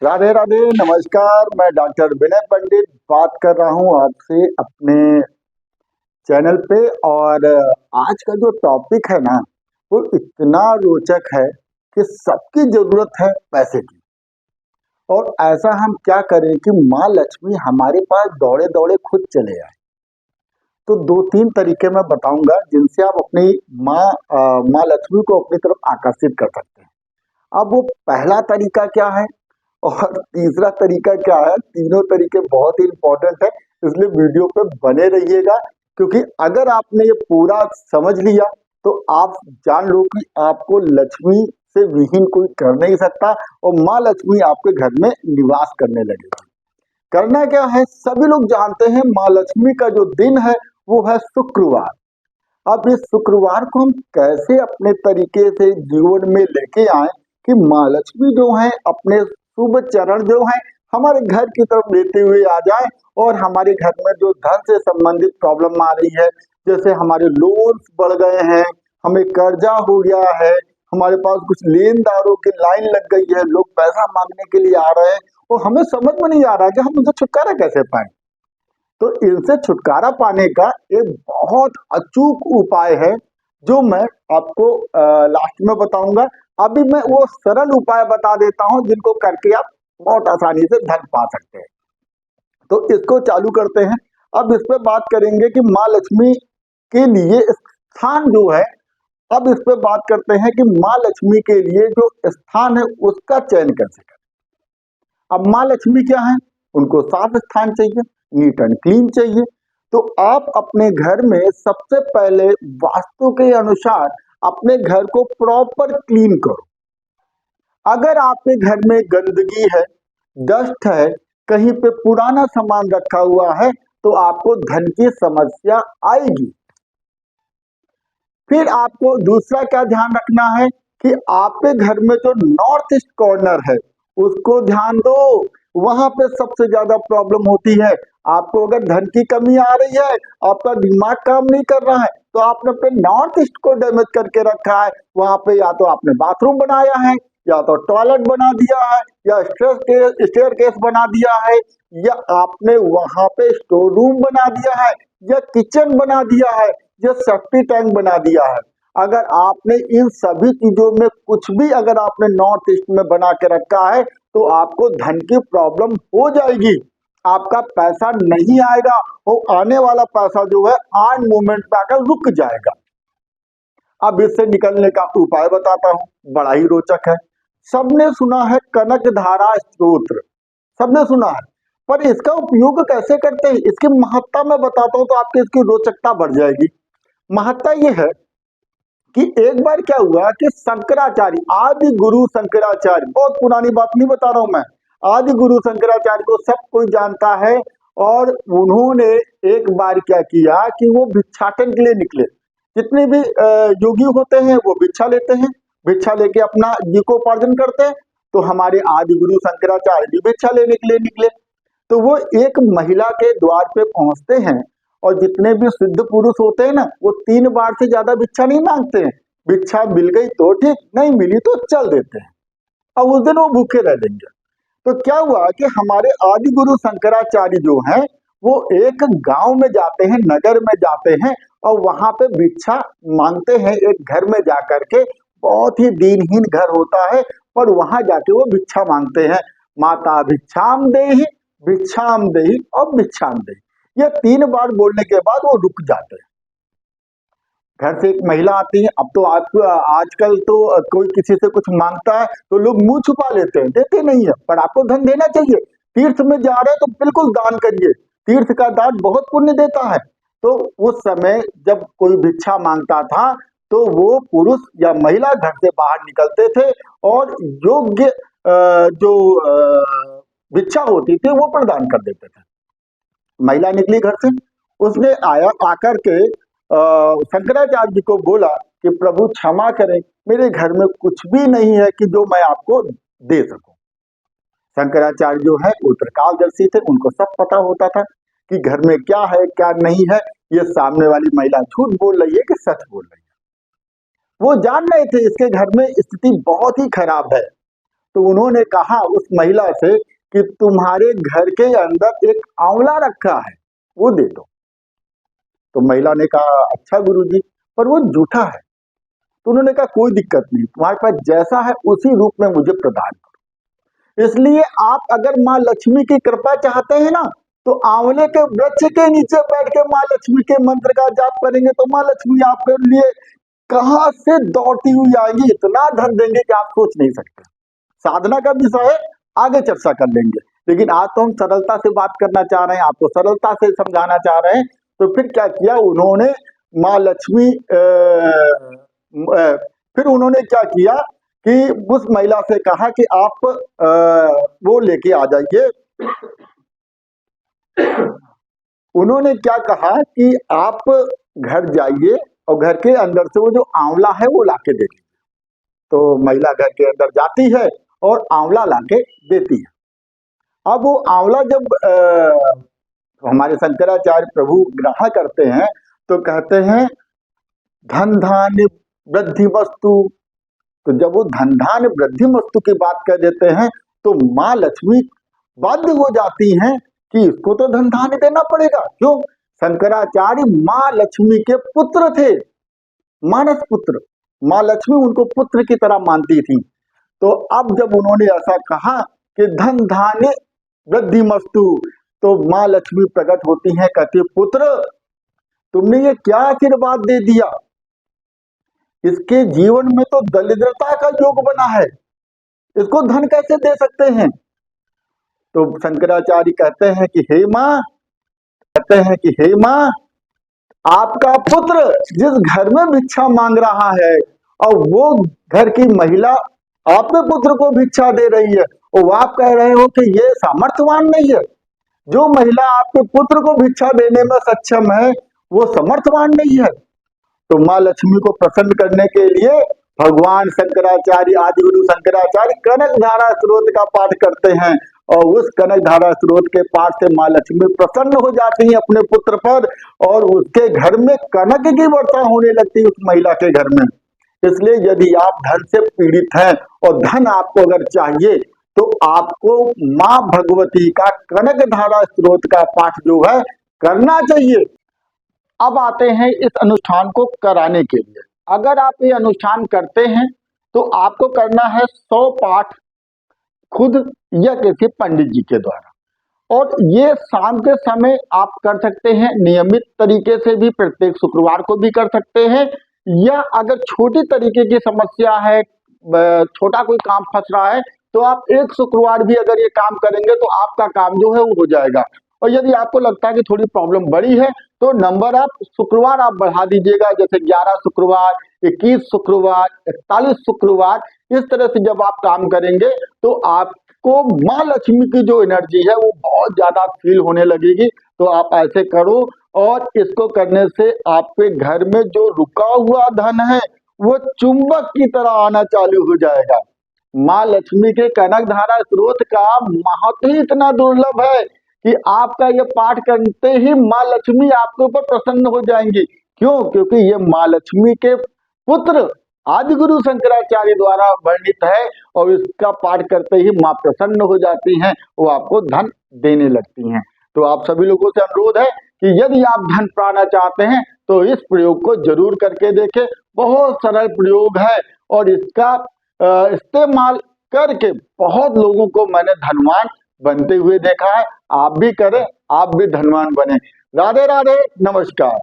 राधे राधे, नमस्कार। मैं डॉक्टर विनय पंडित बात कर रहा हूँ आपसे अपने चैनल पे। और आज का जो टॉपिक है ना, वो इतना रोचक है कि सबकी जरूरत है पैसे की। और ऐसा हम क्या करें कि माँ लक्ष्मी हमारे पास दौड़े दौड़े खुद चले आए। तो दो तीन तरीके मैं बताऊंगा जिनसे आप अपनी माँ लक्ष्मी को अपनी तरफ आकर्षित कर सकते हैं। अब वो पहला तरीका क्या है और तीसरा तरीका क्या है, तीनों तरीके बहुत ही इंपॉर्टेंट है, इसलिए वीडियो पे बने रहिएगा। क्योंकि अगर आपने ये पूरा समझ लिया तो आप जान लो कि आपको लक्ष्मी से विहीन कोई कर नहीं सकता और माँ लक्ष्मी आपके घर में निवास करने लगेगी। करना क्या है, सभी लोग जानते हैं माँ लक्ष्मी का जो दिन है वो है शुक्रवार। अब इस शुक्रवार को हम कैसे अपने तरीके से जीवन में लेके आए कि माँ लक्ष्मी जो है अपने शुभ चरण जो है हमारे घर की तरफ लेते हुए आ जाए और हमारे घर में जो धन से संबंधित प्रॉब्लम आ रही है, जैसे हमारे लोन्स बढ़ गए हैं, हमें कर्जा हो गया है, हमारे पास कुछ लेनदारों की लाइन लग गई है, लोग पैसा मांगने के लिए आ रहे हैं और हमें समझ में नहीं आ रहा कि हम उनसे छुटकारा कैसे पाएं। तो इनसे छुटकारा पाने का एक बहुत अचूक उपाय है जो मैं आपको लास्ट में बताऊंगा। अभी मैं वो सरल उपाय बता देता हूं जिनको करके आप बहुत आसानी से धन पा सकते हैं। तो इसको चालू करते हैं। अब इस पे बात करेंगे कि माँ लक्ष्मी के लिए स्थान जो है, अब इस पे बात करते हैं कि माँ लक्ष्मी के लिए जो स्थान है उसका चयन कैसे करें। अब माँ लक्ष्मी क्या है, उनको साफ स्थान चाहिए, नीट एंड क्लीन चाहिए। तो आप अपने घर में सबसे पहले वास्तु के अनुसार अपने घर को प्रॉपर क्लीन करो। अगर आपके घर में गंदगी है, डस्ट है, कहीं पे पुराना सामान रखा हुआ है तो आपको धन की समस्या आएगी। फिर आपको दूसरा क्या ध्यान रखना है कि आपके घर में जो नॉर्थ ईस्ट कॉर्नर है उसको ध्यान दो, वहां पे सबसे ज्यादा प्रॉब्लम होती है। आपको अगर धन की कमी आ रही है, आपका दिमाग काम नहीं कर रहा है, तो आपने अपने नॉर्थ ईस्ट को डैमेज करके रखा है। वहां पे या तो आपने बाथरूम बनाया है, या तो टॉयलेट बना दिया है, या स्टेयर केस बना दिया है, या आपने वहां पे स्टोर रूम बना दिया है, या किचन बना दिया है, या सेफ्टी टैंक बना दिया है। अगर आपने इन सभी चीजों में कुछ भी अगर आपने नॉर्थ ईस्ट में बना के रखा है तो आपको धन की प्रॉब्लम हो जाएगी, आपका पैसा नहीं आएगा और आने वाला पैसा जो है आन मोमेंट पे आकर रुक जाएगा। अब इससे निकलने का उपाय बताता हूँ, बड़ा ही रोचक है। सबने सुना है कनक धारा स्तोत्र, सबने सुना है, पर इसका उपयोग कैसे करते हैं इसकी महत्ता मैं बताता हूँ तो आपकी इसकी रोचकता बढ़ जाएगी। महत्ता ये है कि एक बार क्या हुआ कि शंकराचार्य, आदि गुरु शंकराचार्य, बहुत पुरानी बात नहीं बता रहा हूं मैं, आदि गुरु शंकराचार्य को सब कोई जानता है। और उन्होंने एक बार क्या किया कि वो भिक्षाटन के लिए निकले। जितने भी योगी होते हैं वो भिक्षा लेते हैं, भिक्षा लेके अपना जीविकोपार्जन करते हैं। तो हमारे आदि गुरु शंकराचार्य भी भिक्षा लेने के लिए निकले। तो वो एक महिला के द्वार पे पहुंचते हैं और जितने भी सिद्ध पुरुष होते हैं ना, वो 3 बार से ज्यादा भिक्षा नहीं मांगते हैं। भिक्षा मिल गई तो ठीक, नहीं मिली तो चल देते हैं, और उस दिन वो भूखे रह जाएंगे। तो क्या हुआ कि हमारे आदि गुरु शंकराचार्य जो हैं वो एक गांव में जाते हैं, नगर में जाते हैं और वहां पे भिक्षा मांगते हैं। एक घर में जाकर के, बहुत ही दीनहीन घर होता है, पर वहां जाके वो भिक्षा मांगते हैं। माता भिक्षाम देहि, भिक्षाम देहि और भिक्षाम देहि, ये 3 बार बोलने के बाद वो रुक जाते हैं। घर से एक महिला आती है। अब तो आप आजकल तो कोई किसी से कुछ मांगता है तो लोग मुंह छुपा लेते हैं, देते नहीं है, पर आपको धन देना चाहिए। तीर्थ में जा रहे हैं तो बिल्कुल दान करिए, तीर्थ का दान बहुत पुण्य देता है। तो उस समय जब कोई भिक्षा मांगता था तो वो पुरुष या महिला घर से बाहर निकलते थे और योग्य जो भिक्षा होती थी वो प्रदान कर देते थे। महिला निकली घर से, उसने आकर के शंकराचार्य जी को बोला कि प्रभु क्षमा करें, मेरे घर में कुछ भी नहीं है कि जो मैं आपको दे सकूं। शंकराचार्य जो है उत्तरकालदर्शी थे, उनको सब पता होता था कि घर में क्या है क्या नहीं है, ये सामने वाली महिला झूठ बोल रही है कि सच बोल रही है। वो जान रहे थे इसके घर में स्थिति बहुत ही खराब है। तो उन्होंने कहा उस महिला से कि तुम्हारे घर के अंदर एक आंवला रखा है, वो दे दो। तो महिला ने कहा अच्छा गुरुजी, पर वो जूठा है। तो उन्होंने कहा कोई दिक्कत नहीं, तुम्हारे पास जैसा है उसी रूप में मुझे प्रदान करो। इसलिए आप अगर माँ लक्ष्मी की कृपा चाहते हैं ना, तो आंवले के वृक्ष के नीचे बैठ के माँ लक्ष्मी के मंत्र का जाप करेंगे तो माँ लक्ष्मी आपके लिए कहां से दौड़ती हुई आएंगी, इतना धन देंगे कि आप सोच नहीं सकते। साधना का विषय है, आगे चर्चा कर लेंगे, लेकिन आज तो हम सरलता से बात करना चाह रहे हैं, आपको सरलता से समझाना चाह रहे हैं। तो फिर क्या किया उन्होंने, माँ लक्ष्मी फिर उन्होंने क्या किया कि उस महिला से कहा कि आप वो लेके आ जाइए। उन्होंने क्या कहा कि आप घर जाइए और घर के अंदर से वो जो आंवला है वो लाके दे दीजिए। तो महिला घर के अंदर जाती है और आंवला लाके देती है। अब वो आंवला जब हमारे शंकराचार्य प्रभु ग्रहण करते हैं तो कहते हैं धन धान्य वृद्धि वस्तु। तो जब वो धन धान्य वृद्धि वस्तु की बात कर देते हैं तो माँ लक्ष्मी बाध्य हो जाती हैं कि इसको तो धन धान्य देना पड़ेगा। क्यों? शंकराचार्य माँ लक्ष्मी के पुत्र थे, मानस पुत्र। माँ लक्ष्मी उनको पुत्र की तरह मानती थी। तो अब जब उन्होंने ऐसा कहा कि धन धान्य वृद्धि मस्तु, तो माँ लक्ष्मी प्रकट होती हैं, कहती पुत्र तुमने ये क्या आशीर्वाद दे दिया, इसके जीवन में तो दरिद्रता का योग बना है, इसको धन कैसे दे सकते हैं? तो शंकराचार्य कहते हैं कि हे माँ, आपका पुत्र जिस घर में भिक्षा मांग रहा है और वो घर की महिला आपके पुत्र को भिक्षा दे रही है और आप कह रहे हो कि ये सामर्थ्यवान नहीं है। जो महिला आपके पुत्र को भिक्षा देने में सक्षम है वो समर्थवान नहीं है। तो माँ लक्ष्मी को प्रसन्न करने के लिए भगवान शंकराचार्य, आदि गुरु शंकराचार्य कनक धारा स्त्रोत का पाठ करते हैं और उस कनक धारा स्त्रोत के पाठ से माँ लक्ष्मी प्रसन्न हो जाती है अपने पुत्र पर और उसके घर में कनक की वर्षा होने लगती है उस महिला के घर में। इसलिए यदि आप धन से पीड़ित हैं और धन आपको अगर चाहिए तो आपको माँ भगवती का कनक धारा स्त्रोत का पाठ जो है करना चाहिए। अब आते हैं इस अनुष्ठान को कराने के लिए। अगर आप ये अनुष्ठान करते हैं तो आपको करना है 100 पाठ खुद या किसी पंडित जी के द्वारा। और ये शाम के समय आप कर सकते हैं, नियमित तरीके से भी प्रत्येक शुक्रवार को भी कर सकते हैं, या अगर छोटी तरीके की समस्या है, छोटा कोई काम फंस रहा है, तो आप एक शुक्रवार भी अगर ये काम करेंगे तो आपका काम जो है वो हो जाएगा। और यदि आपको लगता है कि थोड़ी प्रॉब्लम बड़ी है तो नंबर आप शुक्रवार आप बढ़ा दीजिएगा, जैसे 11 शुक्रवार, 21 शुक्रवार, 41 शुक्रवार। इस तरह से जब आप काम करेंगे तो आपको माँ लक्ष्मी की जो एनर्जी है वो बहुत ज्यादा फील होने लगेगी। तो आप ऐसे करो और इसको करने से आपके घर में जो रुका हुआ धन है वो चुंबक की तरह आना चालू हो जाएगा। माँ लक्ष्मी के कनक धारा स्रोत का महत्व ही इतना दुर्लभ है कि आपका ये पाठ करते ही माँ लक्ष्मी आपके ऊपर प्रसन्न हो जाएंगी। क्यों? क्योंकि ये माँ लक्ष्मी के पुत्र आदि गुरु शंकराचार्य द्वारा वर्णित है और इसका पाठ करते ही माँ प्रसन्न हो जाती हैं, वो आपको धन देने लगती हैं। तो आप सभी लोगों से अनुरोध है कि यदि आप धन पाना चाहते हैं तो इस प्रयोग को जरूर करके देखें। बहुत सरल प्रयोग है और इसका इस्तेमाल करके बहुत लोगों को मैंने धनवान बनते हुए देखा है। आप भी करें, आप भी धनवान बने। राधे राधे, नमस्कार।